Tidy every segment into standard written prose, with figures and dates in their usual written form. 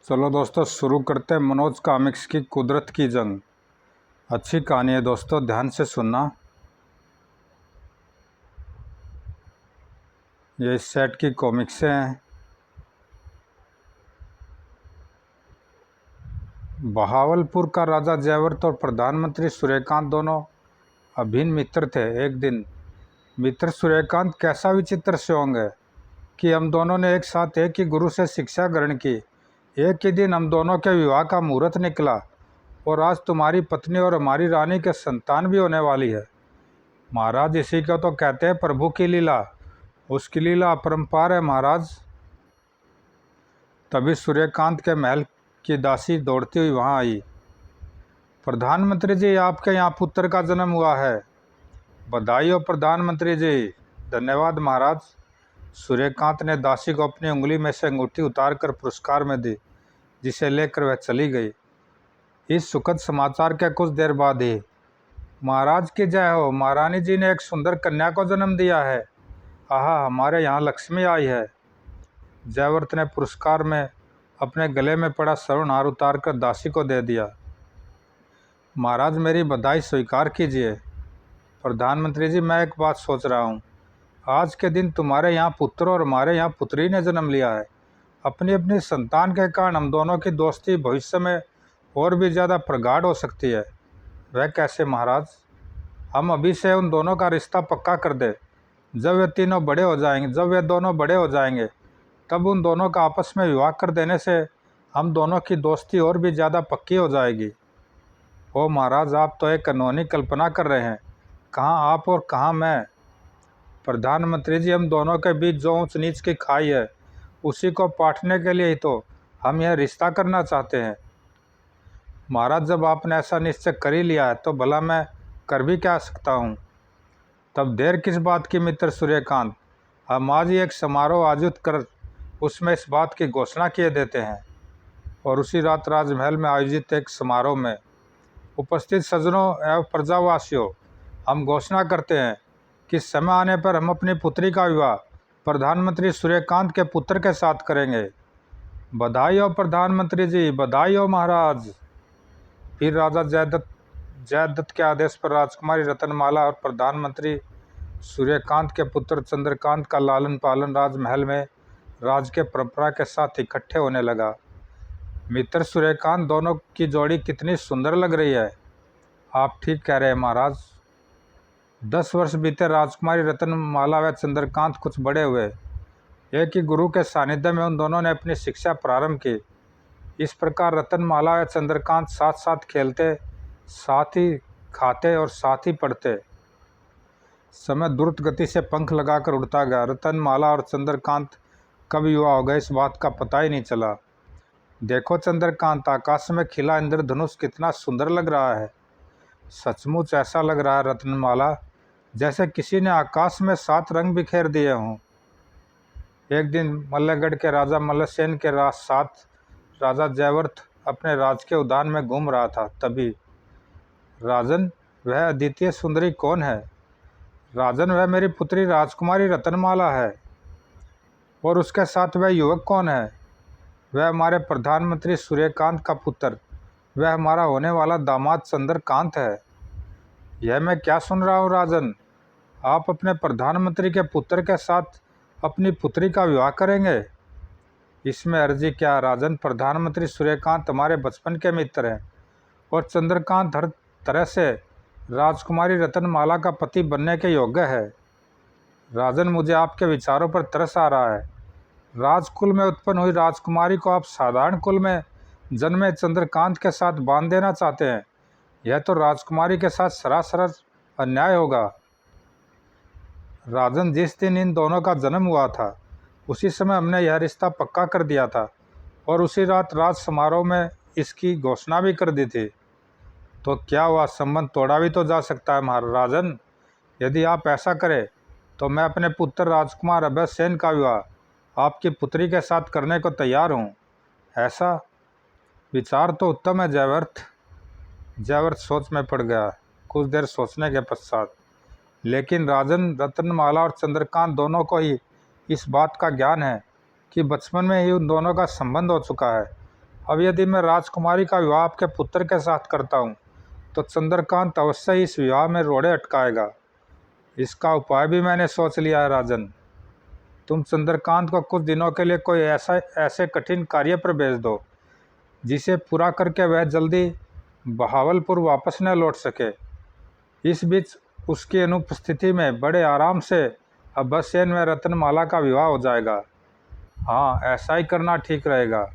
चलो दोस्तों शुरू करते हैं मनोज कॉमिक्स की कुदरत की जंग। अच्छी कहानी है दोस्तों, ध्यान से सुनना। ये इस सेट की कॉमिक्सें हैं। बहावलपुर का राजा जयवर्त और प्रधानमंत्री सूर्यकांत दोनों अभिन्न मित्र थे। एक दिन मित्र सूर्यकांत कैसा विचित्र से होंगे कि हम दोनों ने एक साथ एक ही गुरु से शिक्षा ग्रहण की। एक ही दिन हम दोनों के विवाह का मुहूर्त निकला और आज तुम्हारी पत्नी और हमारी रानी के संतान भी होने वाली है। महाराज, इसी को तो कहते हैं प्रभु की लीला। उसकी लीला अपरंपार है महाराज। तभी सूर्यकांत के महल की दासी दौड़ती हुई वहां आई। प्रधानमंत्री जी, आपके यहाँ पुत्र का जन्म हुआ है। बधाई हो प्रधानमंत्री जी। धन्यवाद महाराज। सूर्यकांत ने दासी को अपनी उंगली में से अंगूठी उतारकर पुरस्कार में दी, जिसे लेकर वह चली गई। इस सुखद समाचार के कुछ देर बाद ही महाराज की जय हो, महारानी जी ने एक सुंदर कन्या को जन्म दिया है। आहा, हमारे यहाँ लक्ष्मी आई है। जयवर्त ने पुरस्कार में अपने गले में पड़ा स्वर्ण हार उतारकर दासी को दे दिया। महाराज, मेरी बधाई स्वीकार कीजिए। प्रधानमंत्री जी, मैं एक बात सोच रहा हूँ। आज के दिन तुम्हारे यहाँ पुत्र और हमारे यहाँ पुत्री ने जन्म लिया है। अपनी अपनी संतान के कारण हम दोनों की दोस्ती भविष्य में और भी ज़्यादा प्रगाढ़ हो सकती है। वह कैसे महाराज? हम अभी से उन दोनों का रिश्ता पक्का कर दे। जब वे दोनों बड़े हो जाएंगे तब उन दोनों का आपस में विवाह कर देने से हम दोनों की दोस्ती और भी ज़्यादा पक्की हो जाएगी। ओ महाराज, आप तो एक अनहोनी कल्पना कर रहे हैं। कहाँ आप और कहाँ मैं। प्रधानमंत्री जी, हम दोनों के बीच जो ऊंच नीच की खाई है उसी को पाटने के लिए ही तो हम यह रिश्ता करना चाहते हैं। महाराज, जब आपने ऐसा निश्चय कर ही लिया है तो भला मैं कर भी क्या सकता हूँ। तब देर किस बात की मित्र सूर्यकांत, हम आज ही एक समारोह आयोजित कर उसमें इस बात की घोषणा किए देते हैं। और उसी रात राजमहल में आयोजित एक समारोह में उपस्थित सज्जनों एवं प्रजावासियों, हम घोषणा करते हैं कि समय आने पर हम अपनी पुत्री का विवाह प्रधानमंत्री सूर्यकांत के पुत्र के साथ करेंगे। बधाई हो प्रधानमंत्री जी, बधाई हो महाराज। फिर राजा जयदत्त के आदेश पर राजकुमारी रत्नमाला और प्रधानमंत्री सूर्यकांत के पुत्र चंद्रकांत का लालन पालन राजमहल में राज के परंपरा के साथ इकट्ठे होने लगा। मित्र सूर्यकांत दोनों की जोड़ी कितनी सुंदर लग रही है। आप ठीक कह रहे हैं महाराज। 10 वर्ष बीते। राजकुमारी रत्नमाला व चंद्रकांत कुछ बड़े हुए। एक ही गुरु के सानिध्य में उन दोनों ने अपनी शिक्षा प्रारंभ की। इस प्रकार रत्नमाला व चंद्रकांत साथ साथ खेलते, साथ ही खाते और साथ ही पढ़ते। समय द्रुत गति से पंख लगाकर उड़ता गया। रत्नमाला और चंद्रकांत कब युवा हो गए इस बात का पता ही नहीं चला। देखो चंद्रकांत, आकाश में खिला इंद्रधनुष कितना सुंदर लग रहा है। सचमुच ऐसा लग रहा है रत्नमाला जैसे किसी ने आकाश में 7 रंग बिखेर दिए हों। एक दिन मल्लगढ़ के राजा मल्लसेन के साथ राजा जयवर्त अपने राज के उद्यान में घूम रहा था। तभी राजन, वह अद्वितीय सुंदरी कौन है? राजन, वह मेरी पुत्री राजकुमारी रत्नमाला है। और उसके साथ वह युवक कौन है? वह हमारे प्रधानमंत्री सूर्यकांत का पुत्र, वह हमारा होने वाला दामाद चंद्रकांत है। यह मैं क्या सुन रहा हूँ राजन? आप अपने प्रधानमंत्री के पुत्र के साथ अपनी पुत्री का विवाह करेंगे? इसमें अर्जी क्या राजन? प्रधानमंत्री सूर्यकांत हमारे बचपन के मित्र हैं और चंद्रकांत हर तरह से राजकुमारी रत्नमाला का पति बनने के योग्य है। राजन, मुझे आपके विचारों पर तरस आ रहा है। राजकुल में उत्पन्न हुई राजकुमारी को आप साधारण कुल में जन्मे चंद्रकांत के साथ बांध देना चाहते हैं। यह तो राजकुमारी के साथ सरासर अन्याय होगा। राजन, जिस दिन इन दोनों का जन्म हुआ था उसी समय हमने यह रिश्ता पक्का कर दिया था और उसी रात राज समारोह में इसकी घोषणा भी कर दी थी। तो क्या हुआ, संबंध तोड़ा भी तो जा सकता है महाराजन। यदि आप ऐसा करें तो मैं अपने पुत्र राजकुमार अभयसेन का विवाह आपकी पुत्री के साथ करने को तैयार हूँ। ऐसा विचार तो उत्तम है जयवर्त। जयवर्त सोच में पड़ गया कुछ देर सोचने के पश्चात। लेकिन राजन, रत्नमाला और चंद्रकांत दोनों को ही इस बात का ज्ञान है कि बचपन में ही उन दोनों का संबंध हो चुका है अब यदि मैं राजकुमारी का विवाह आपके पुत्र के साथ करता हूँ तो चंद्रकांत अवश्य ही इस विवाह में रोड़े अटकाएगा। इसका उपाय भी मैंने सोच लिया है राजन। तुम चंद्रकांत को कुछ दिनों के लिए कोई ऐसे कठिन कार्य पर भेज दो जिसे पूरा करके वह जल्दी बहावलपुर वापस न लौट सके। इस बीच उसकी अनुपस्थिति में बड़े आराम से अब्बसेन में रत्नमाला का विवाह हो जाएगा। हाँ, ऐसा ही करना ठीक रहेगा।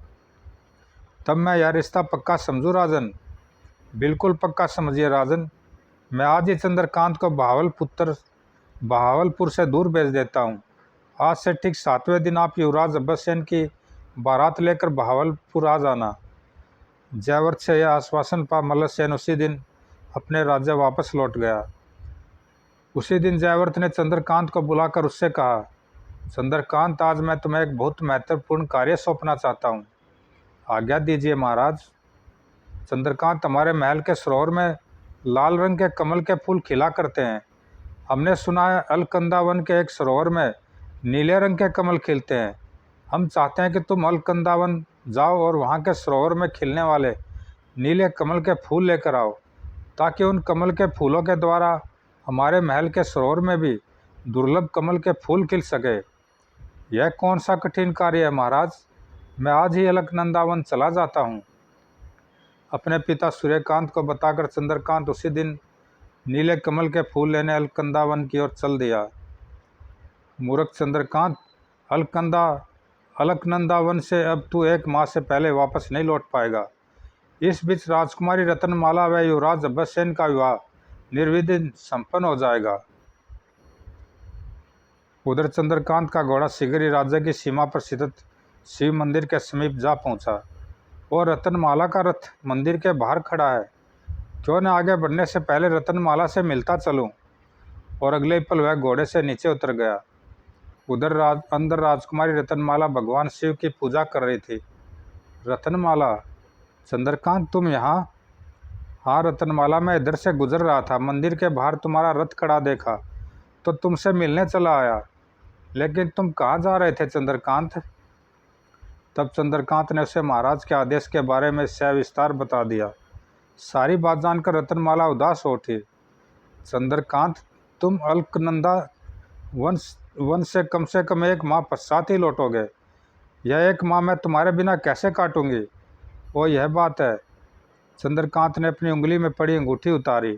तब मैं यह रिश्ता पक्का समझूँ राजन? बिल्कुल पक्का समझिए राजन। मैं आज ही चंद्रकांत को बहावलपुर से दूर भेज देता हूँ। आज से ठीक 7वें दिन आप युवराज अब्बसेन की बारात लेकर बहावलपुर आ जाना। जयवर्त से यह आश्वासन पा मल्लसेन उसी दिन अपने राज्य वापस लौट गया। उसी दिन जयवर्त ने चंद्रकांत को बुलाकर उससे कहा, चंद्रकांत, आज मैं तुम्हें एक बहुत महत्वपूर्ण कार्य सौंपना चाहता हूँ। आज्ञा दीजिए महाराज। चंद्रकांत, हमारे महल के सरोवर में लाल रंग के कमल के फूल खिला करते हैं। हमने सुना है अलकंदा वन के एक सरोवर में नीले रंग के कमल खिलते हैं। हम चाहते हैं कि तुम अलकंदा वन जाओ और वहाँ के सरोवर में खिलने वाले नीले कमल के फूल लेकर आओ, ताकि उन कमल के फूलों के द्वारा हमारे महल के सरोवर में भी दुर्लभ कमल के फूल खिल सके। यह कौन सा कठिन कार्य है महाराज? मैं आज ही अलकनंदा वन चला जाता हूँ। अपने पिता सूर्यकांत को बताकर चंद्रकांत उसी दिन नीले कमल के फूल लेने अलकंदा वन की ओर चल दिया। मूर्ख चंद्रकांत, अलकनंदा वन से अब तू 1 माह से पहले वापस नहीं लौट पाएगा। इस बीच राजकुमारी रत्नमाला व युवराज अब्बसेन का विवाह निर्विघ्न संपन्न हो जाएगा। उधर चंद्रकांत का घोड़ा शीघ्र ही राज्य की सीमा पर स्थित शिव मंदिर के समीप जा पहुंचा और रत्नमाला का रथ मंदिर के बाहर खड़ा है। क्यों न आगे बढ़ने से पहले रत्नमाला से मिलता चलूं। और अगले पल वह घोड़े से नीचे उतर गया। उधर अंदर राजकुमारी रत्नमाला भगवान शिव की पूजा कर रही थी। रत्नमाला, चंद्रकांत, तुम यहाँ? हाँ रत्नमाला, मैं इधर से गुजर रहा था, मंदिर के बाहर तुम्हारा रथ खड़ा देखा तो तुमसे मिलने चला आया। लेकिन तुम कहाँ जा रहे थे चंद्रकांत? तब चंद्रकांत ने उसे महाराज के आदेश के बारे में सविस्तार बता दिया। सारी बात जानकर रत्नमाला उदास हो उठी। चंद्रकांत, तुम अलकनंदा वन से कम 1 माह पश्चात ही लौटोगे। यह 1 माह मैं तुम्हारे बिना कैसे काटूंगी? वो यह बात है। चंद्रकांत ने अपनी उंगली में पड़ी अंगूठी उतारी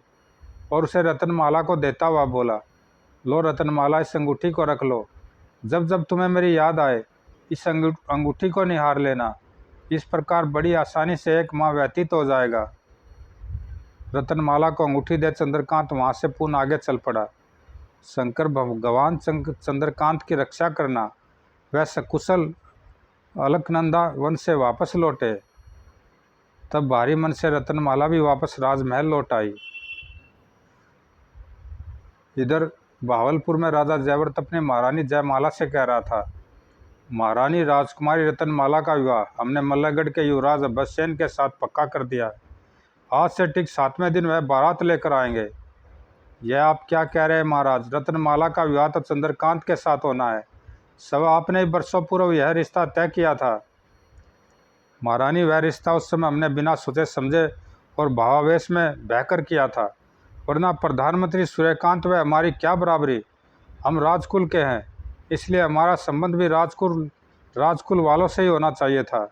और उसे रत्नमाला को देता हुआ बोला, लो रत्नमाला, इस अंगूठी को रख लो। जब जब तुम्हें मेरी याद आए इस अंगूठी को निहार लेना। इस प्रकार बड़ी आसानी से 1 माह व्यतीत हो जाएगा। रत्नमाला को अंगूठी दे चंद्रकांत वहाँ से पुनः आगे चल पड़ा। शंकर भगवान चंद्रकांत की रक्षा करना। वह सकुशल अलकनंदा वन से वापस लौटे। तब भारी मन से रत्नमाला भी वापस राजमहल लौट आई। इधर बहावलपुर में राजा जयवर्त अपनी महारानी जयमाला से कह रहा था, महारानी, राजकुमारी रत्नमाला का विवाह हमने मल्लगढ़ के युवराज अब्बसेन के साथ पक्का कर दिया है। आज से ठीक 7वें दिन वह बारात लेकर आएंगे। यह आप क्या कह रहे हैं महाराज? रत्नमाला का विवाह तो चंद्रकांत के साथ होना है। सब आपने वर्षों पूर्व यह रिश्ता तय किया था। महारानी, वह रिश्ता उस समय हमने बिना सोचे समझे और भावावेश में बहकर किया था, वरना प्रधानमंत्री सूर्यकांत व हमारी क्या बराबरी। हम राजकुल के हैं, इसलिए हमारा संबंध भी राजकुल वालों से ही होना चाहिए था।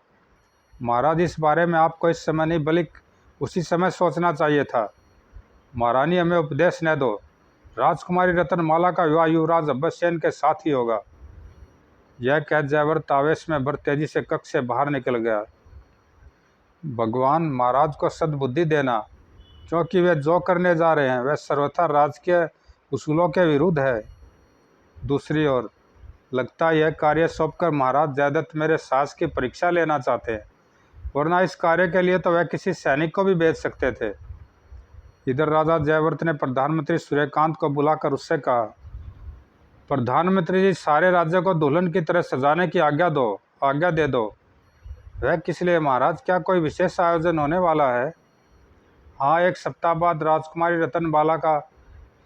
महाराज, इस बारे में आपको इस समय नहीं बल्कि उसी समय सोचना चाहिए था। महारानी, हमें उपदेश न दो। राजकुमारी रत्नमाला का विवाह युवराज अब्बसेन के साथ ही होगा। यह कह जयवर्त आवेश में भर तेजी से कक्ष से बाहर निकल गया। भगवान महाराज को सद्बुद्धि देना, क्योंकि वे जो करने जा रहे हैं वह सर्वथा राजकीय उसूलों के विरुद्ध है। दूसरी ओर लगता यह कार्य सौंपकर महाराज जयदत्त मेरे साहस की परीक्षा लेना चाहते हैं, वरना इस कार्य के लिए तो वह किसी सैनिक को भी भेज सकते थे। इधर राजा जयवर्त ने प्रधानमंत्री सूर्यकांत को बुलाकर उससे कहा, प्रधानमंत्री जी, सारे राज्य को दुल्हन की तरह सजाने की आज्ञा दे दो। वह किस लिए महाराज? क्या कोई विशेष आयोजन होने वाला है? हाँ, 1 सप्ताह बाद राजकुमारी रत्नमाला का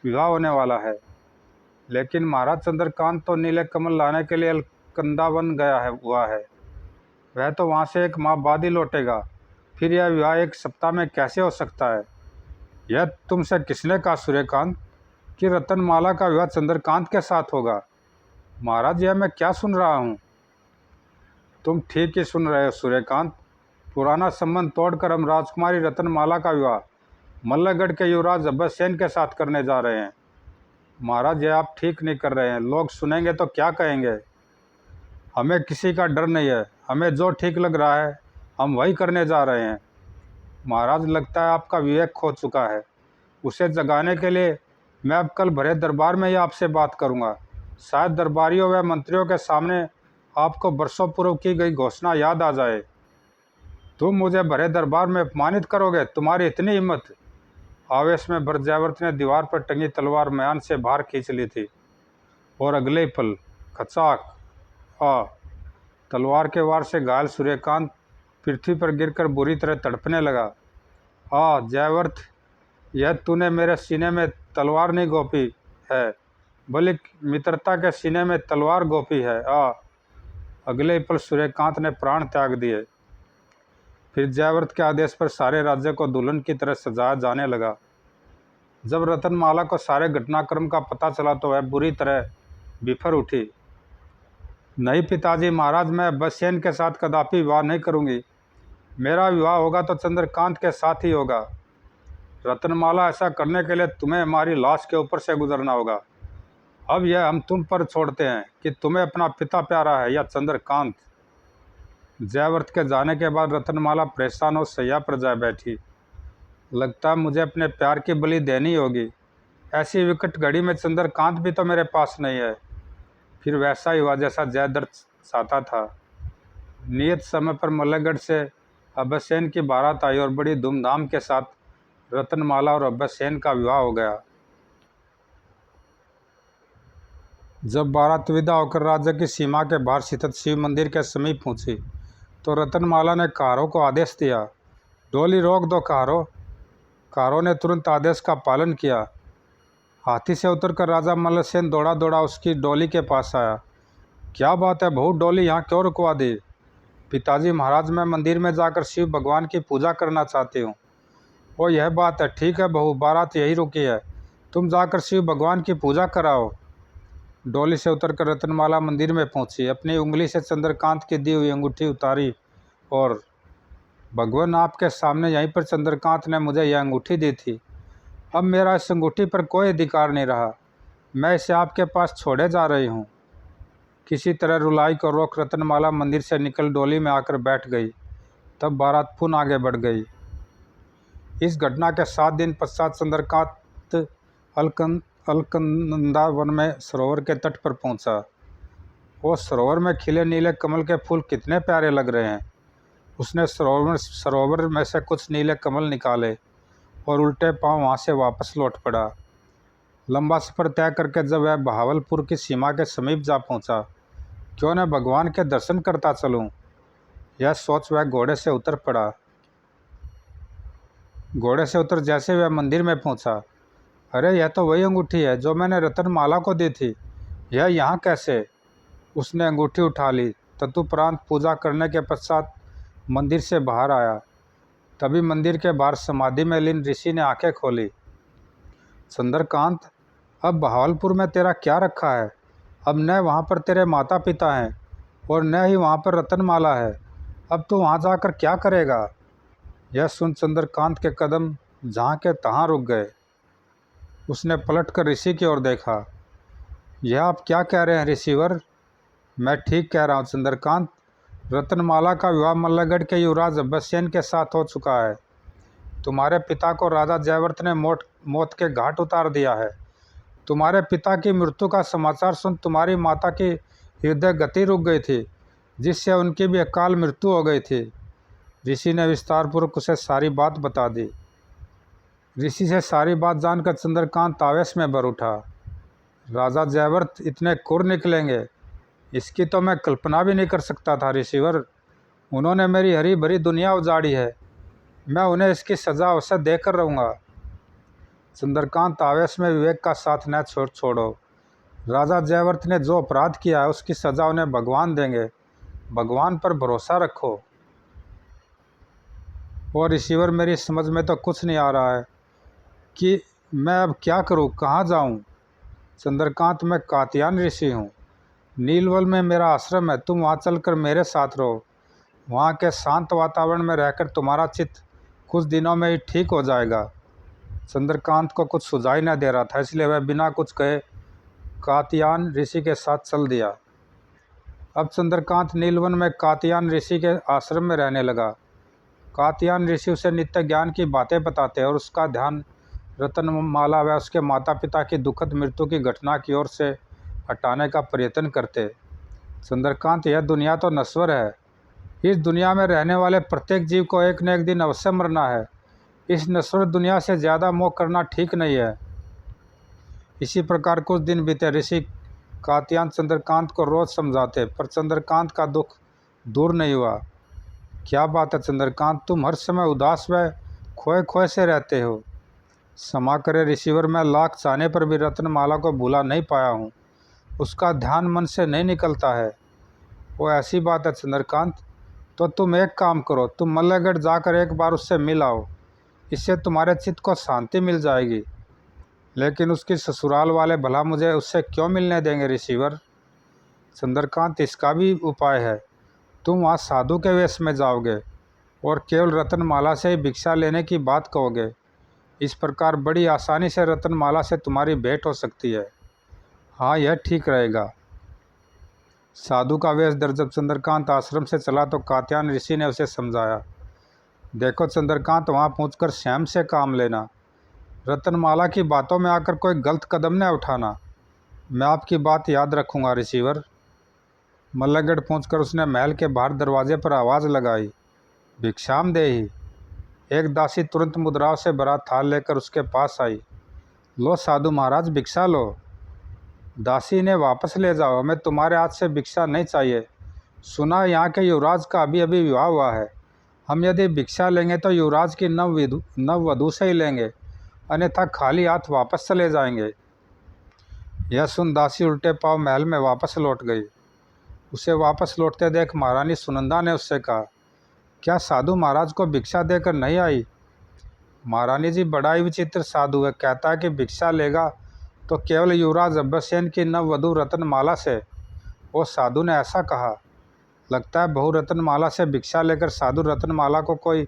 विवाह होने वाला है। लेकिन महाराज, चंद्रकांत तो नीले कमल लाने के लिए अलकंदा वन गया हुआ है। वह तो वहाँ से 1 माह बाद ही लौटेगा। फिर यह विवाह 1 सप्ताह में कैसे हो सकता है? यह तुमसे किसने कहा सूर्यकांत कि रतनमाला का विवाह चंद्रकांत के साथ होगा? महाराज, यह मैं क्या सुन रहा हूँ? तुम ठीक ही सुन रहे हो सूर्यकांत। पुराना संबंध तोड़कर हम राजकुमारी रतनमाला का विवाह मल्लगढ़ के युवराज अब्बरसेन के साथ करने जा रहे हैं। महाराज, यह आप ठीक नहीं कर रहे हैं। लोग सुनेंगे तो क्या कहेंगे? हमें किसी का डर नहीं है। हमें जो ठीक लग रहा है हम वही करने जा रहे हैं। महाराज, लगता है आपका विवेक खो चुका है। उसे जगाने के लिए मैं अब कल भरे दरबार में ही आपसे बात करूंगा। शायद दरबारियों व मंत्रियों के सामने आपको वर्षों पूर्व की गई घोषणा याद आ जाए। तुम मुझे भरे दरबार में अपमानित करोगे? तुम्हारी इतनी हिम्मत? आवेश में बरजावत ने दीवार पर टंगी तलवार म्यान से बाहर खींच ली थी और अगले पल खचाक तलवार के वार से घायल सूर्यकांत पृथ्वी पर गिरकर बुरी तरह तड़पने लगा। जयवर्थ, यह तूने मेरे सीने में तलवार नहीं गोपी है, बल्कि मित्रता के सीने में तलवार गोपी है। अगले पल सूर्यकांत ने प्राण त्याग दिए। फिर जयवर्थ के आदेश पर सारे राज्य को दुल्हन की तरह सजाया जाने लगा। जब रतनमाला को सारे घटनाक्रम का पता चला तो वह बुरी तरह बिफर उठी। नहीं पिताजी महाराज, मैं अब्बरसेन के साथ कदापि विवाह नहीं करूंगी। मेरा विवाह होगा तो चंद्रकांत के साथ ही होगा। रतनमाला, ऐसा करने के लिए तुम्हें हमारी लाश के ऊपर से गुजरना होगा। अब यह हम तुम पर छोड़ते हैं कि तुम्हें अपना पिता प्यारा है या चंद्रकांत। जयवर्थ के जाने के बाद रतनमाला परेशान और सैया पर जा बैठी। लगता है मुझे अपने प्यार की बलि देनी होगी। ऐसी विकट घड़ी में चंद्रकांत भी तो मेरे पास नहीं है। फिर वैसा ही हुआ जैसा जयद्रथ चाहता था। नियत समय पर मल्लगढ़ से अब्बरसेन की बारात आई और बड़ी धूमधाम के साथ रतनमाला और अब्बरसेन का विवाह हो गया। जब बारात विदा होकर राज्य की सीमा के बाहर स्थित शिव मंदिर के समीप पहुंची तो रतनमाला ने कारों को आदेश दिया, डोली रोक दो कारों। कारों ने तुरंत आदेश का पालन किया। हाथी से उतरकर राजा मल्लसेन दौड़ा दौड़ा उसकी डोली के पास आया। क्या बात है बहू, डोली यहाँ क्यों रुकवा दी? पिताजी महाराज, मैं मंदिर में जाकर शिव भगवान की पूजा करना चाहती हूँ। ओ, यह बात है। ठीक है बहू, बारात यही रुकी है, तुम जाकर शिव भगवान की पूजा कराओ। डोली से उतरकर रतनमाला मंदिर में पहुंची, अपनी उंगली से चंद्रकांत की दी हुई अंगूठी उतारी और भगवान, आपके सामने यहीं पर चंद्रकांत ने मुझे यह अंगूठी दी थी। अब मेरा इस अंगूठी पर कोई अधिकार नहीं रहा। मैं इसे आपके पास छोड़े जा रही हूँ। किसी तरह रुलाई को रोक रतनमाला मंदिर से निकल डोली में आकर बैठ गई। तब बारात पुनः आगे बढ़ गई। इस घटना के 7 दिन पश्चात चंद्रकांत अलकनंदा वन में सरोवर के तट पर पहुंचा। वो सरोवर में खिले नीले कमल के फूल कितने प्यारे लग रहे हैं। उसने सरोवर में से कुछ नीले कमल निकाले और उल्टे पांव वहां से वापस लौट पड़ा। लंबा सफ़र तय करके जब वह बहावलपुर की सीमा के समीप जा पहुंचा, क्यों न भगवान के दर्शन करता चलूं, यह सोच वह घोड़े से उतर पड़ा। घोड़े से उतर जैसे वह मंदिर में पहुंचा, अरे यह तो वही अंगूठी है जो मैंने रतनमाला को दी थी। यह यहाँ कैसे? उसने अंगूठी उठा ली। तदुपरांत पूजा करने के पश्चात मंदिर से बाहर आया। तभी मंदिर के बाहर समाधि में लीन ऋषि ने आंखें खोली। चंद्रकांत, अब बहावलपुर में तेरा क्या रखा है? अब न वहाँ पर तेरे माता पिता हैं और न ही वहाँ पर रतनमाला है। अब तू वहाँ जाकर क्या करेगा? यह सुन चंद्रकांत के कदम जहाँ के तहाँ रुक गए। उसने पलटकर ऋषि की ओर देखा। यह आप क्या कह रहे हैं ऋषिवर? मैं ठीक कह रहा हूँ चंद्रकांत। रतनमाला का विवाह मल्लगढ़ के युवराज अब्बरसेन के साथ हो चुका है। तुम्हारे पिता को राजा जयवर्थ ने मौत के घाट उतार दिया है। तुम्हारे पिता की मृत्यु का समाचार सुन तुम्हारी माता की हृदय गति रुक गई थी, जिससे उनकी भी अकाल मृत्यु हो गई थी। ऋषि ने विस्तारपूर्वक उसे सारी बात बता दी। ऋषि से सारी बात जानकर चंद्रकांत आवेश में भर उठा। राजा जयवर्थ इतने क्रूर निकलेंगे, इसकी तो मैं कल्पना भी नहीं कर सकता था ऋषिवर। उन्होंने मेरी हरी भरी दुनिया उजाड़ी है। मैं उन्हें इसकी सज़ा अवश्य देकर रहूँगा। चंद्रकांत, आवेश में विवेक का साथ न छोड़ो। राजा जयवर्थ ने जो अपराध किया है उसकी सज़ा उन्हें भगवान देंगे। भगवान पर भरोसा रखो। और रिसीवर, मेरी समझ में तो कुछ नहीं आ रहा है कि मैं अब क्या करूं, कहाँ जाऊं। चंद्रकांत, मैं कात्यायन ऋषि हूं। नीलवल में मेरा आश्रम है, तुम वहाँ चलकर मेरे साथ रहो। वहाँ के शांत वातावरण में रहकर तुम्हारा चित्त कुछ दिनों में ही ठीक हो जाएगा। चंद्रकांत को कुछ सुझाई न दे रहा था, इसलिए वह बिना कुछ कहे कात्यायन ऋषि के साथ चल दिया। अब चंद्रकांत नीलवन में कात्यायन ऋषि के आश्रम में रहने लगा। कात्यायन ऋषि उसे नित्य ज्ञान की बातें बताते और उसका ध्यान रत्नमाला व उसके माता पिता की दुखद मृत्यु की घटना की ओर से हटाने का प्रयत्न करते। चंद्रकांत, यह दुनिया तो नश्वर है। इस दुनिया में रहने वाले प्रत्येक जीव को एक न एक दिन अवश्य मरना है। इस नश्वर दुनिया से ज़्यादा मोह करना ठीक नहीं है। इसी प्रकार कुछ दिन बीते। ऋषि कात्यायन चंद्रकांत को रोज समझाते, पर चंद्रकांत का दुख दूर नहीं हुआ। क्या बात है चंद्रकांत, तुम हर समय उदास व खोए खोए से रहते हो। क्षमा करे ऋषिवर, मैं लाख चाहने पर भी रत्नमाला को भूला नहीं पाया हूँ। उसका ध्यान मन से नहीं निकलता है। वो ऐसी बात है चंद्रकांत, तो तुम एक काम करो, तुम मल्लगढ़ जाकर एक बार उससे मिल आओ। इससे तुम्हारे चित्त को शांति मिल जाएगी। लेकिन उसकी ससुराल वाले भला मुझे उससे क्यों मिलने देंगे ऋषिवर। चंद्रकांत, इसका भी उपाय है। तुम वहाँ साधु के वेश में जाओगे और केवल रत्नमाला से ही भिक्षा लेने की बात कहोगे। इस प्रकार बड़ी आसानी से रत्नमाला से तुम्हारी भेंट हो सकती है। हाँ, यह ठीक रहेगा। साधु का वेश धर जब चंद्रकांत आश्रम से चला तो कात्यायन ऋषि ने उसे समझाया, देखो चंद्रकांत, वहाँ पहुंचकर स्वयं से काम लेना। रत्नमाला की बातों में आकर कोई गलत कदम न उठाना। मैं आपकी बात याद रखूँगा ऋषिवर। मल्लगढ़ पहुंचकर उसने महल के बाहर दरवाजे पर आवाज़ लगाई, भिक्षाम देहि। एक दासी तुरंत मुद्राओं से भरा थाल लेकर उसके पास आई। लो साधु महाराज, भिक्षा लो। दासी ने, वापस ले जाओ, हमें तुम्हारे हाथ से भिक्षा नहीं चाहिए। सुना यहाँ के युवराज का अभी अभी विवाह हुआ है। हम यदि भिक्षा लेंगे तो युवराज की नववधू से ही लेंगे, अन्यथा खाली हाथ वापस चले जाएंगे। यह सुन दासी उल्टे पांव महल में वापस लौट गई। उसे वापस लौटते देख महारानी सुनंदा ने उससे कहा, क्या साधु महाराज को भिक्षा देकर नहीं आई। महारानी जी, बड़ा ही विचित्र साधु है, कहता है कि भिक्षा लेगा तो केवल युवराज अभयसेन की नववधू रत्नमाला से। वो साधु ने ऐसा कहा। लगता है बहु रत्नमाला से भिक्षा लेकर साधु रत्नमाला को कोई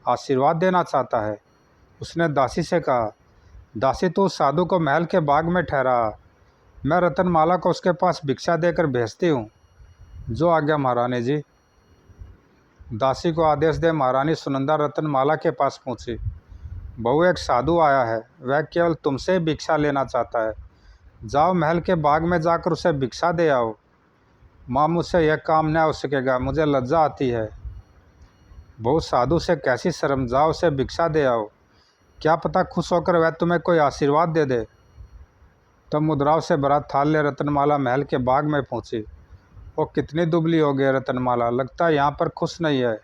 आशीर्वाद देना चाहता है। उसने दासी से कहा, दासी, तू साधु को महल के बाग में ठहरा, मैं रत्नमाला को उसके पास भिक्षा देकर भेजती हूँ। जो आज्ञा महारानी जी। दासी को आदेश दे महारानी सुनंदा रत्नमाला के पास पहुँची। बहू, एक साधु आया है, वह केवल तुमसे ही भिक्षा लेना चाहता है। जाओ महल के बाग में जाकर उसे भिक्षा दे आओ। माँ, मुझसे यह काम न हो सकेगा, मुझे लज्जा आती है। बहू, साधु से कैसी शर्म, जाओ उसे भिक्षा दे आओ, क्या पता खुश होकर वह तुम्हें कोई आशीर्वाद दे दे। तब मुद्राओं से भरा थाल ले रत्नमाला महल के बाग में पहुंची। वो कितनी दुबली हो गई रत्नमाला, लगता है यहाँ पर खुश नहीं है।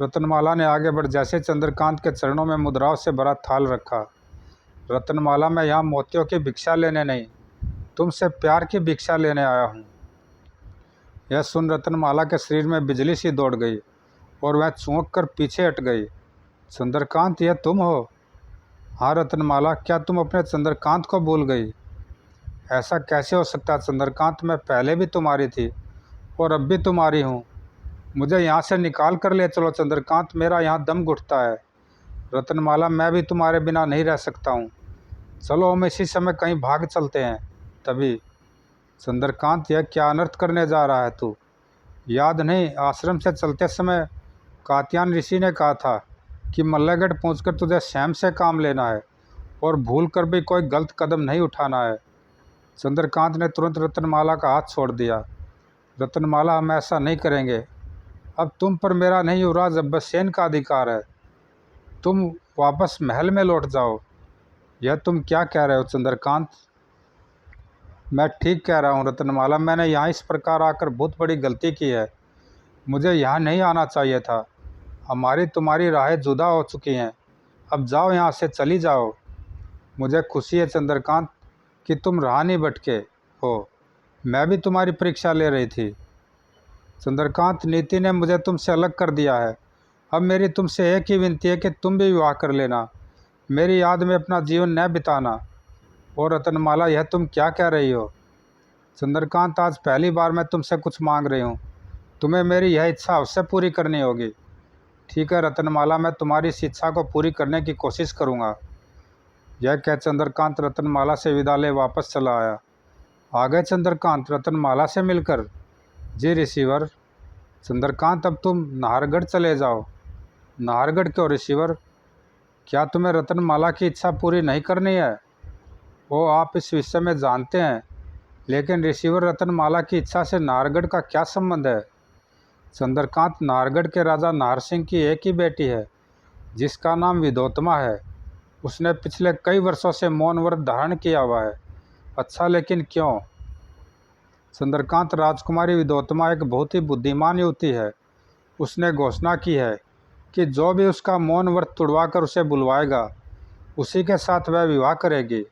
रत्नमाला ने आगे बढ़ जैसे चंद्रकांत के चरणों में मुद्राओं से भरा थाल रखा। रत्नमाला, मैं यहाँ मोतियों की भिक्षा लेने नहीं, तुमसे प्यार की भिक्षा लेने आया हूँ। यह सुन रत्नमाला के शरीर में बिजली सी दौड़ गई और वह चौंक कर पीछे हट गई। चंद्रकांत, यह तुम हो। हाँ रत्नमाला, क्या तुम अपने चंद्रकांत को भूल गई। ऐसा कैसे हो सकता चंद्रकांत, मैं पहले भी तुम्हारी थी और अब भी तुम्हारी हूँ। मुझे यहाँ से निकाल कर ले चलो चंद्रकांत, मेरा यहाँ दम घुटता है। रत्नमाला, मैं भी तुम्हारे बिना नहीं रह सकता हूँ, चलो हम इसी समय कहीं भाग चलते हैं। तभी, चंद्रकांत, यह क्या अनर्थ करने जा रहा है तू। याद नहीं, आश्रम से चलते समय कात्यायन ऋषि ने कहा था कि मल्लगढ़ पहुंचकर तुझे स्वयं से काम लेना है और भूल कर भी कोई गलत कदम नहीं उठाना है। चंद्रकांत ने तुरंत रत्नमाला का हाथ छोड़ दिया। रत्नमाला, हम ऐसा नहीं करेंगे। अब तुम पर मेरा नहीं, युवराज अभयसेन का अधिकार है। तुम वापस महल में लौट जाओ। यह तुम क्या कह रहे हो चंद्रकांत। मैं ठीक कह रहा हूँ रत्नमाला, मैंने यहाँ इस प्रकार आकर बहुत बड़ी गलती की है। मुझे यहाँ नहीं आना चाहिए था। हमारी तुम्हारी राहें जुदा हो चुकी हैं। अब जाओ, यहाँ से चली जाओ। मुझे खुशी है चंद्रकांत कि तुम राह नहीं भटके हो। मैं भी तुम्हारी परीक्षा ले रही थी। चंद्रकांत, नीति ने मुझे तुमसे अलग कर दिया है। अब मेरी तुमसे एक ही विनती है कि तुम भी विवाह कर लेना, मेरी याद में अपना जीवन न बिताना। और रतनमाला, यह तुम क्या कह रही हो? चंद्रकांत, आज पहली बार मैं तुमसे कुछ मांग रही हूँ। तुम्हें मेरी यह इच्छा अवश्य पूरी करनी होगी। ठीक है रतनमाला, मैं तुम्हारी इस इच्छा को पूरी करने की कोशिश करूँगा। यह कह चंद्रकांत रतनमाला से विदा ले वापस चला आया। आ गए चंद्रकांत रतनमाला से मिलकर? जी रिसीवर। चंद्रकांत, अब तुम नाहरगढ़ चले जाओ। नाहरगढ़ क्यों रिसीवर? क्या तुम्हें रतनमाला की इच्छा पूरी नहीं करनी है? ओ, आप इस विषय में जानते हैं, लेकिन रिसीवर, रतनमाला की इच्छा से नाहरगढ़ का क्या संबंध है? चंद्रकांत, नाहरगढ़ के राजा नाहर सिंह की एक ही बेटी है, जिसका नाम विदोत्मा है। उसने पिछले कई वर्षों से मौन व्रत धारण किया हुआ है। अच्छा, लेकिन क्यों? चंद्रकांत, राजकुमारी विदोत्मा एक बहुत ही बुद्धिमान युवती है। उसने घोषणा की है कि जो भी उसका मौन व्रत तुड़वाकर उसे बुलवाएगा, उसी के साथ वह विवाह करेगी।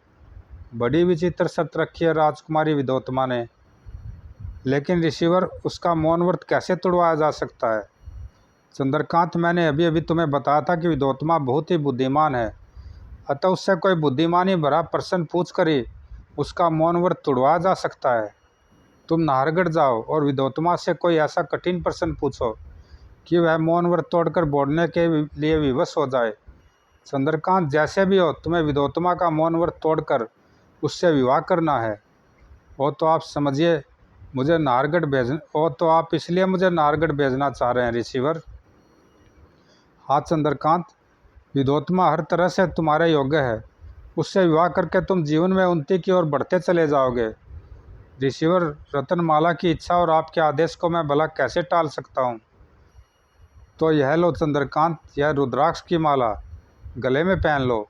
बड़ी विचित्र शर्त रखी है राजकुमारी विदोत्मा ने। लेकिन रिसीवर, उसका मौन व्रत कैसे तुड़वाया जा सकता है? चंद्रकांत, मैंने अभी अभी तुम्हें बताया था कि विदोत्मा बहुत ही बुद्धिमान है, अतः उससे कोई बुद्धिमानी भरा प्रश्न पूछ कर ही उसका मौन व्रत तुड़वाया जा सकता है। तुम नाहरगढ़ जाओ और विदोत्मा से कोई ऐसा कठिन प्रश्न पूछो कि वह मौन व्रत तोड़कर बोलने के लिए विवश हो जाए। चंद्रकांत, जैसे भी हो, तुम्हें विदोत्मा का मौन व्रत तोड़कर उससे विवाह करना है। वो तो आप समझिए मुझे नाहरगढ़ वो तो आप इसलिए मुझे नाहरगढ़ भेजना चाह रहे हैं रिसीवर? हाँ चंद्रकांत, विदोत्मा हर तरह से तुम्हारे योग्य है। उससे विवाह करके तुम जीवन में उन्नति की ओर बढ़ते चले जाओगे। रिसीवर, रतनमाला की इच्छा और आपके आदेश को मैं भला कैसे टाल सकता हूँ? तो यह लो चंद्रकांत, यह रुद्राक्ष की माला गले में पहन लो।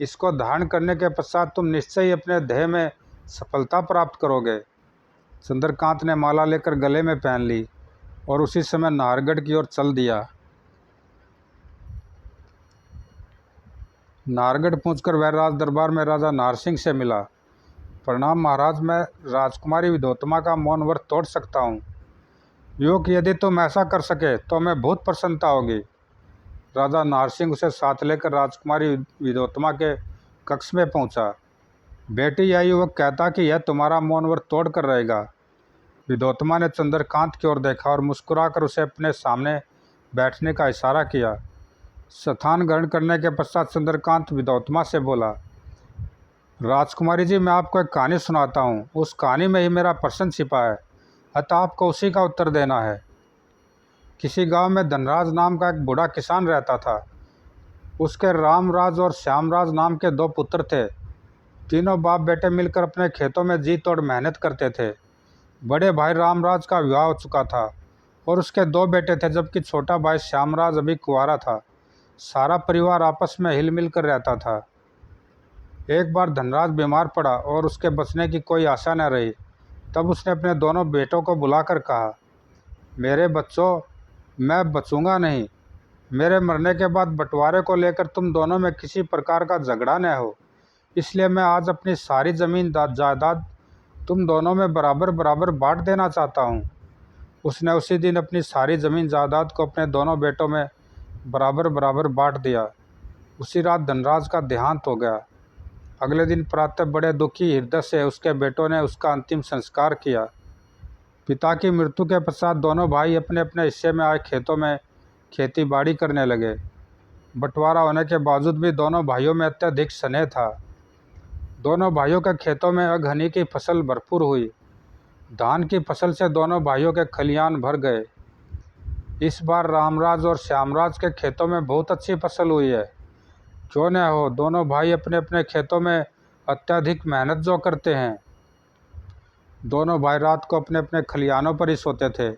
इसको धारण करने के पश्चात तुम निश्चय ही अपने ध्येय में सफलता प्राप्त करोगे। चंद्रकांत ने माला लेकर गले में पहन ली और उसी समय नाहरगढ़ की ओर चल दिया। नाहरगढ़ पहुंचकर वह राज दरबार में राजा नाहर सिंह से मिला। प्रणाम महाराज, मैं राजकुमारी विदोत्मा का मौन व्रत तोड़ सकता हूँ। योग, यदि तुम ऐसा कर सके तो मैं बहुत प्रसन्नता होगी। राजा नाहर सिंह उसे साथ लेकर राजकुमारी विदोत्मा के कक्ष में पहुंचा। बेटी, यह युवक कहता कि यह तुम्हारा मौन व्रत तोड़ कर रहेगा। विदोत्मा ने चंद्रकांत की ओर देखा और मुस्कुराकर उसे अपने सामने बैठने का इशारा किया। स्थान ग्रहण करने के पश्चात चंद्रकांत विदोत्मा से बोला, राजकुमारी जी, मैं आपको एक कहानी सुनाता हूँ। उस कहानी में ही मेरा प्रश्न छिपा है, अतः आपको उसी का उत्तर देना है। किसी गांव में धनराज नाम का एक बूढ़ा किसान रहता था। उसके रामराज और श्यामराज नाम के दो पुत्र थे। तीनों बाप बेटे मिलकर अपने खेतों में जी तोड़ मेहनत करते थे। बड़े भाई रामराज का विवाह हो चुका था और उसके दो बेटे थे, जबकि छोटा भाई श्यामराज अभी कुंवारा था। सारा परिवार आपस में हिल मिल कर रहता था। एक बार धनराज बीमार पड़ा और उसके बचने की कोई आशा न रही। तब उसने अपने दोनों बेटों को बुलाकर कहा, मेरे बच्चों, मैं बचूंगा नहीं। मेरे मरने के बाद बंटवारे को लेकर तुम दोनों में किसी प्रकार का झगड़ा न हो, इसलिए मैं आज अपनी सारी ज़मीन जायदाद तुम दोनों में बराबर बराबर बांट देना चाहता हूँ। उसने उसी दिन अपनी सारी ज़मीन जायदाद को अपने दोनों बेटों में बराबर बराबर बांट दिया। उसी रात धनराज का देहांत हो गया। अगले दिन प्रातः बड़े दुखी हृदय से उसके बेटों ने उसका अंतिम संस्कार किया। पिता की मृत्यु के पश्चात दोनों भाई अपने अपने हिस्से में आए खेतों में खेती बाड़ी करने लगे। बंटवारा होने के बावजूद भी दोनों भाइयों में अत्यधिक स्नेह था। दोनों भाइयों के खेतों में अगहनी की फसल भरपूर हुई। धान की फसल से दोनों भाइयों के खलियान भर गए। इस बार रामराज और श्यामराज के खेतों में बहुत अच्छी फसल हुई है। क्यों न हो, दोनों भाई अपने अपने खेतों में अत्यधिक मेहनत जो करते हैं। दोनों भाई रात को अपने अपने खलियानों पर ही सोते थे।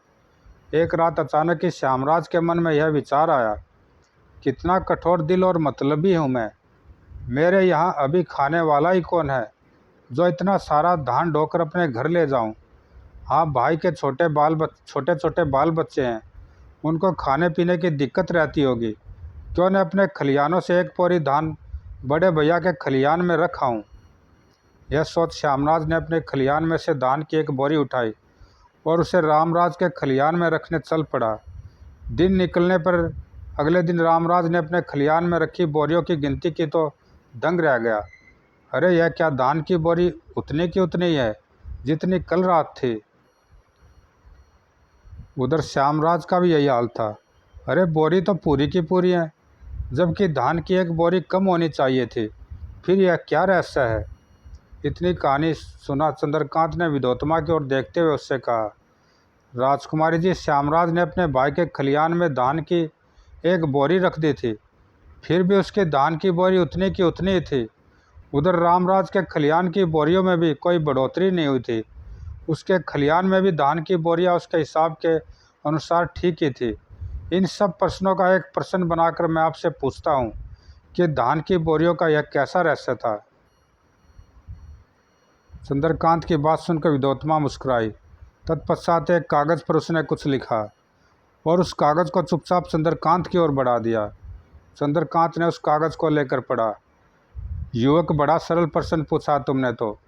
एक रात अचानक ही श्यामराज के मन में यह विचार आया, कितना कठोर दिल और मतलबी हूँ मैं। मेरे यहाँ अभी खाने वाला ही कौन है जो इतना सारा धान ढोकर अपने घर ले जाऊँ। हाँ, भाई के छोटे छोटे बाल बच्चे हैं, उनको खाने पीने की दिक्कत रहती होगी। क्यों न अपने खलियानों से एक बोरी धान बड़े भैया के खलियान में रखाऊँ। यह सोच श्यामराज ने अपने खलियान में से धान की एक बोरी उठाई और उसे रामराज के खलियान में रखने चल पड़ा। दिन निकलने पर अगले दिन रामराज ने अपने खलियान में रखी बोरियों की गिनती की तो दंग रह गया। अरे यह क्या, धान की बोरी उतनी की उतनी ही है जितनी कल रात थी। उधर श्यामराज का भी यही हाल था। अरे बोरी तो पूरी की पूरी है, जबकि धान की एक बोरी कम होनी चाहिए थी। फिर यह क्या रहस्य है। इतनी कहानी सुना चंद्रकांत ने विद्योत्तमा की ओर देखते हुए उससे कहा, राजकुमारी जी, श्यामराज ने अपने भाई के खलियान में धान की एक बोरी रख दी थी, फिर भी उसके धान की बोरी उतनी की उतनी ही थी। उधर रामराज के खलियान की बोरियों में भी कोई बढ़ोतरी नहीं हुई थी। उसके खलियान में भी धान की बोरियां उसके हिसाब के अनुसार ठीक ही थी। इन सब प्रश्नों का एक प्रश्न बनाकर मैं आपसे पूछता हूँ कि धान की बोरियों का यह कैसा रहस्य था। चंद्रकांत की बात सुनकर विद्योत्तमा मुस्कुराई। तत्पश्चात एक कागज़ पर उसने कुछ लिखा और उस कागज़ को चुपचाप चंद्रकांत की ओर बढ़ा दिया। चंद्रकांत ने उस कागज़ को लेकर पढ़ा। युवक, बड़ा सरल प्रश्न पूछा तुमने तो।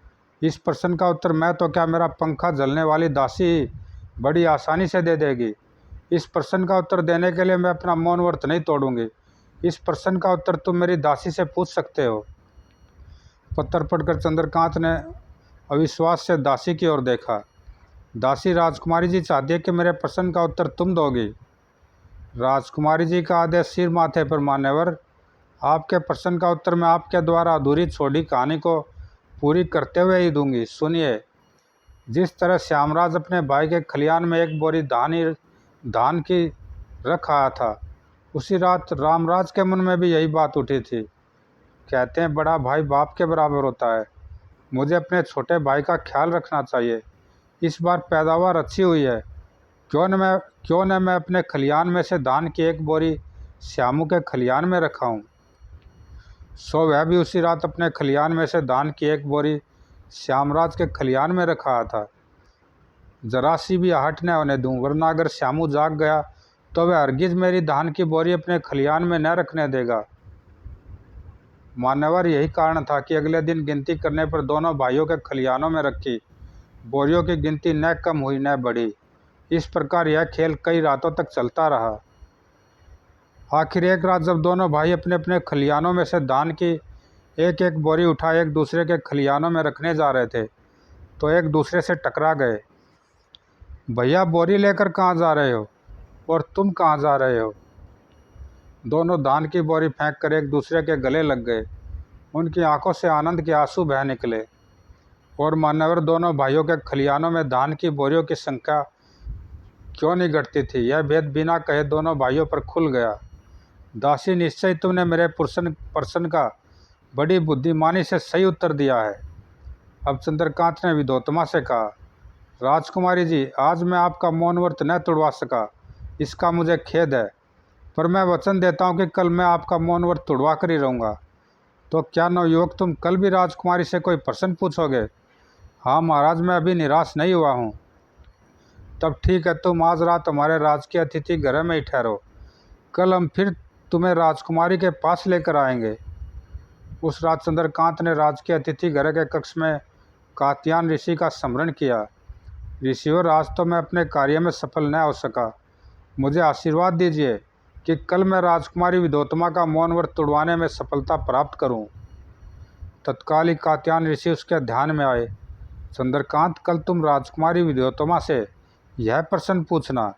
इस प्रश्न का उत्तर मैं तो क्या, मेरा पंखा जलने वाली दासी ही बड़ी आसानी से दे देगी। इस प्रश्न का उत्तर देने के लिए मैं अपना मौन व्रत नहीं तोड़ूंगी। इस प्रश्न का उत्तर तुम मेरी दासी से पूछ सकते हो। पत्र पढ़कर चंद्रकांत ने अविश्वास से दासी की ओर देखा। दासी, राजकुमारी जी चाहती है कि मेरे प्रश्न का उत्तर तुम दोगी। राजकुमारी जी का आदेश सिर माथे पर मान्यवर। आपके प्रश्न का उत्तर मैं आपके द्वारा अधूरी छोड़ी कहानी को पूरी करते हुए ही दूंगी। सुनिए, जिस तरह श्यामराज अपने भाई के खलियान में एक बोरी धान की रख आया था, उसी रात रामराज के मन में भी यही बात उठी थी। कहते हैं बड़ा भाई बाप के बराबर होता है। मुझे अपने छोटे भाई का ख्याल रखना चाहिए। इस बार पैदावार अच्छी हुई है, क्यों न मैं अपने खलियान में से धान की एक बोरी श्यामू के खलियान में रखा हूँ। सो वह भी उसी रात अपने खलियान में से धान की एक बोरी श्यामराज के खलियान में रखा था। जरा सी भी आहट न होने दूं, वरना अगर श्यामू जाग गया तो वह हरगिज मेरी धान की बोरी अपने खलियान में न रखने देगा। मान्यवर, यही कारण था कि अगले दिन गिनती करने पर दोनों भाइयों के खलियानों में रखी बोरियों की गिनती न कम हुई न बढ़ी। इस प्रकार यह खेल कई रातों तक चलता रहा। आखिर एक रात जब दोनों भाई अपने अपने खलियानों में से धान की एक एक बोरी उठा एक दूसरे के खलियानों में रखने जा रहे थे तो एक दूसरे से टकरा गए। भैया, बोरी लेकर कहाँ जा रहे हो और तुम कहाँ जा रहे हो। दोनों धान की बोरी फेंक कर एक दूसरे के गले लग गए। उनकी आंखों से आनंद के आंसू बह निकले। और मान्यवर, दोनों भाइयों के खलियानों में धान की बोरियों की संख्या क्यों नहीं घटती थी, यह भेद बिना कहे दोनों भाइयों पर खुल गया। दासी, निश्चय तुमने मेरे प्रश्न का बड़ी बुद्धिमानी से सही उत्तर दिया है। अब चंद्रकांत ने विद्योत्तमा से कहा, राजकुमारी जी, आज मैं आपका मौन व्रत न तोड़वा सका, इसका मुझे खेद है, पर मैं वचन देता हूँ कि कल मैं आपका मौन व्रत तोड़वा कर ही रहूँगा। तो क्या नवयुवक, तुम कल भी राजकुमारी से कोई प्रश्न पूछोगे। हाँ महाराज, मैं अभी निराश नहीं हुआ हूँ। तब ठीक है, तुम आज रात हमारे राजकीय अतिथि घर में ही ठहरो। कल हम फिर तुम्हें राजकुमारी के पास लेकर आएंगे। उस रात चंद्रकांत ने राजकीय अतिथि घर के कक्ष में कात्यायन ऋषि का स्मरण किया। ऋषिवर, आज तो मैं अपने कार्य में सफल न हो सका। मुझे आशीर्वाद दीजिए कि कल मैं राजकुमारी विद्योत्तमा का मौन व्रत तोड़वाने में सफलता प्राप्त करूं। तत्काल ही कात्यायन ऋषि उसके ध्यान में आए। चंद्रकांत, कल तुम राजकुमारी विद्योत्तमा से यह प्रश्न पूछना।